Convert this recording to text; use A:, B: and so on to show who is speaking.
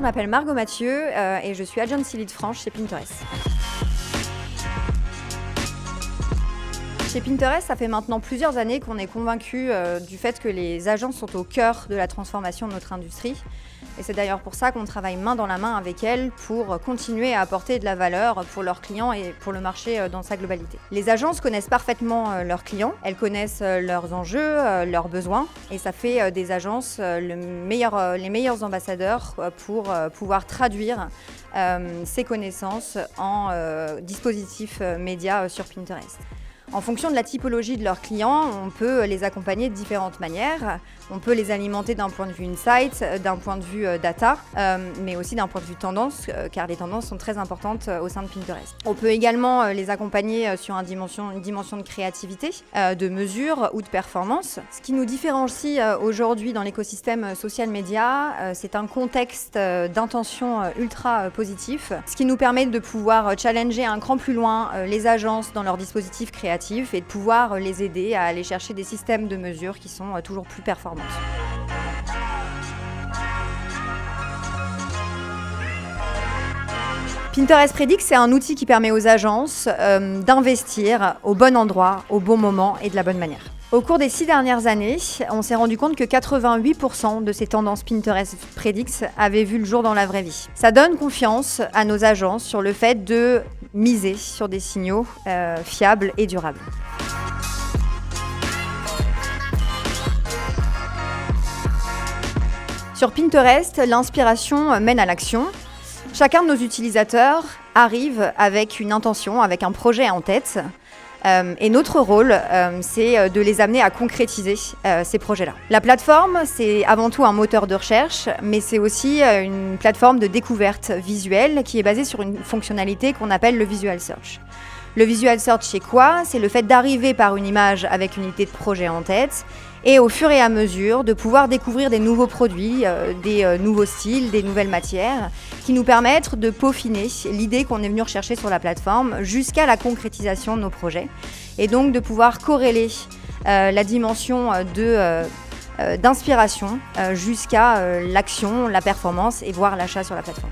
A: Je m'appelle Margot Mathieu et je suis Agent Lead France chez Pinterest. Chez Pinterest, ça fait maintenant plusieurs années qu'on est convaincus du fait que les agences sont au cœur de la transformation de notre industrie. Et c'est d'ailleurs pour ça qu'on travaille main dans la main avec elles pour continuer à apporter de la valeur pour leurs clients et pour le marché dans sa globalité. Les agences connaissent parfaitement leurs clients, elles connaissent leurs enjeux, leurs besoins, et ça fait des agences les meilleurs ambassadeurs pour pouvoir traduire ces connaissances en dispositifs médias sur Pinterest. En fonction de la typologie de leurs clients, on peut les accompagner de différentes manières. On peut les alimenter d'un point de vue insight, d'un point de vue data, mais aussi d'un point de vue tendance, car les tendances sont très importantes au sein de Pinterest. On peut également les accompagner sur une dimension de créativité, de mesure ou de performance. Ce qui nous différencie aujourd'hui dans l'écosystème social media, c'est un contexte d'intention ultra positif, ce qui nous permet de pouvoir challenger un cran plus loin les agences dans leurs dispositifs créatifs et de pouvoir les aider à aller chercher des systèmes de mesure qui sont toujours plus performants. Pinterest Predict, c'est un outil qui permet aux agences d'investir au bon endroit, au bon moment et de la bonne manière. Au cours des 6 dernières années, on s'est rendu compte que 88% de ces tendances Pinterest Predict avaient vu le jour dans la vraie vie. Ça donne confiance à nos agences sur le fait de miser sur des signaux fiables et durables. Sur Pinterest, l'inspiration mène à l'action. Chacun de nos utilisateurs arrive avec une intention, avec un projet en tête. Et notre rôle, c'est de les amener à concrétiser ces projets-là. La plateforme, c'est avant tout un moteur de recherche, mais c'est aussi une plateforme de découverte visuelle qui est basée sur une fonctionnalité qu'on appelle le Visual Search. Le Visual Search, c'est quoi? C'est le fait d'arriver par une image avec une idée de projet en tête et au fur et à mesure de pouvoir découvrir des nouveaux produits, des nouveaux styles, des nouvelles matières qui nous permettent de peaufiner l'idée qu'on est venu rechercher sur la plateforme jusqu'à la concrétisation de nos projets et donc de pouvoir corréler la dimension d'inspiration jusqu'à l'action, la performance et voire l'achat sur la plateforme.